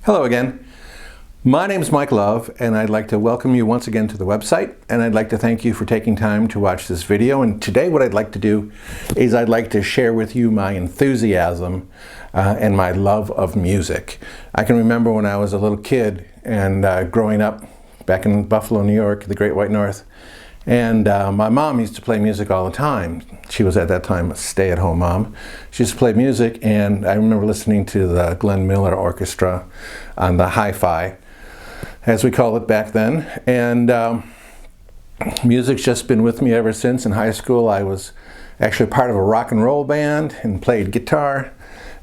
Hello again. My name is Mike Love, and I'd like to welcome you once again to the website, and I'd like to thank you for taking time to watch this video. And today what I'd like to do is I'd like to share with you my enthusiasm and my love of music. I can remember when I was a little kid and growing up back in Buffalo, New York, the Great White North, and my mom used to play music all the time. She was at that time a stay-at-home mom. She used to play music, and I remember listening to the Glenn Miller Orchestra on the hi-fi, as we call it back then. And music's just been with me ever since. In high school, I was actually part of a rock and roll band and played guitar.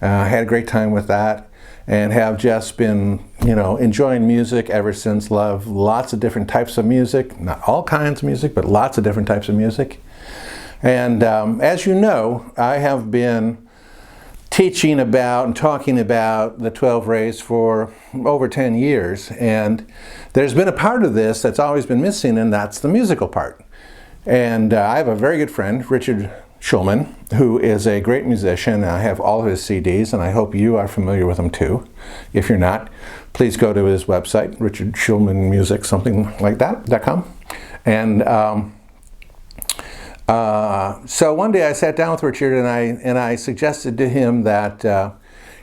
I had a great time with that, and have just been, enjoying music ever since. Love lots of different types of music, not all kinds of music, but lots of different types of music. And as you know, I have been teaching about and talking about the 12 rays for over 10 years. And there's been a part of this that's always been missing, and that's the musical part. And I have a very good friend, Richard Shulman, who is a great musician. I have all of his CDs, and I hope you are familiar with them too. If you're not, please go to his website, Richard Shulman Music, something like that.com. And so one day I sat down with Richard, and I suggested to him that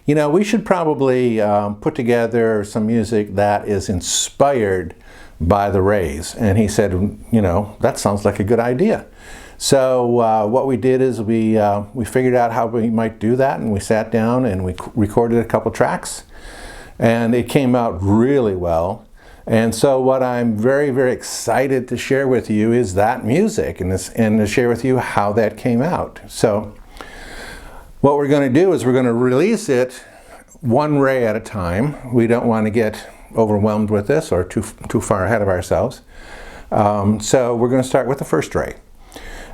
we should probably put together some music that is inspired by the rays. And he said, that sounds like a good idea. So what we did is we figured out how we might do that, and we sat down and we recorded a couple tracks, and it came out really well. And so what I'm very, very excited to share with you is that music, and to share with you how that came out. So what we're going to do is we're going to release it one ray at a time. We don't want to get overwhelmed with this or too far ahead of ourselves. So we're going to start with the first ray.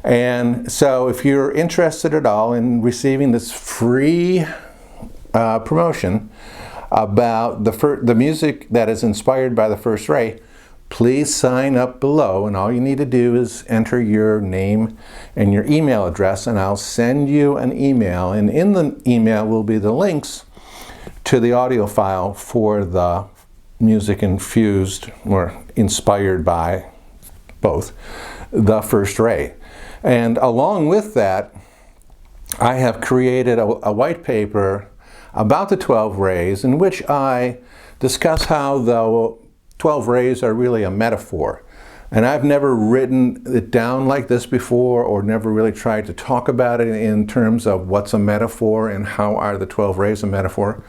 And so if you're interested at all in receiving this free promotion about the music that is inspired by the first ray, please sign up below, and all you need to do is enter your name and your email address, and I'll send you an email, and in the email will be the links to the audio file for the music infused or inspired by both the first ray. And along with that, I have created a white paper about the 12 rays, in which I discuss how the 12 rays are really a metaphor. And I've never written it down like this before, or never really tried to talk about it in terms of what's a metaphor and how are the 12 rays a metaphor.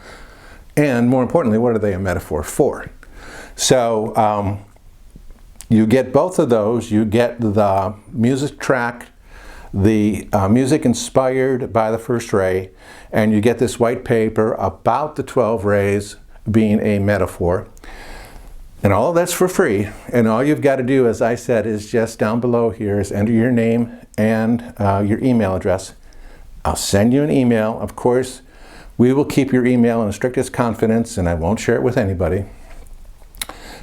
And more importantly, what are they a metaphor for? So you get both of those. You get the music track, the music inspired by the first ray, and you get this white paper about the 12 rays being a metaphor. And all of that's for free. And all you've got to do, as I said, is just down below here is enter your name and your email address. I'll send you an email. Of course, we will keep your email in the strictest confidence, and I won't share it with anybody.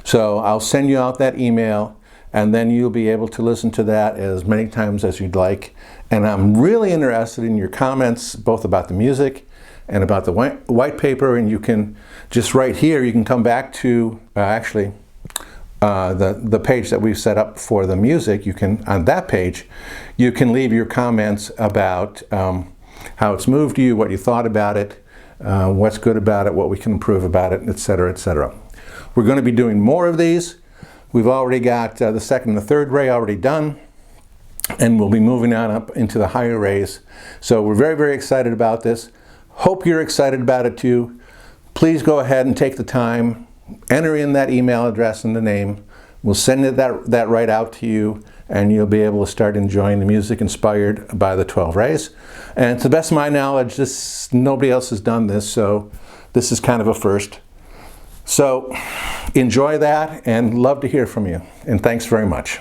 So I'll send you out that email, and then you'll be able to listen to that as many times as you'd like. And I'm really interested in your comments, both about the music and about the white paper. And you can just right here, you can come back to the page that we've set up for the music. You can, on that page, you can leave your comments about how it's moved you, what you thought about it, what's good about it, what we can improve about it, etc., etc. We're going to be doing more of these. We've already got the second and the third ray already done, and we'll be moving on up into the higher rays. So we're very, very excited about this. Hope you're excited about it too. Please go ahead and take the time, enter in that email address and the name. We'll send that right out to you, and you'll be able to start enjoying the music inspired by the 12 rays. And to the best of my knowledge, nobody else has done this, so this is kind of a first. So enjoy that, and love to hear from you. And thanks very much.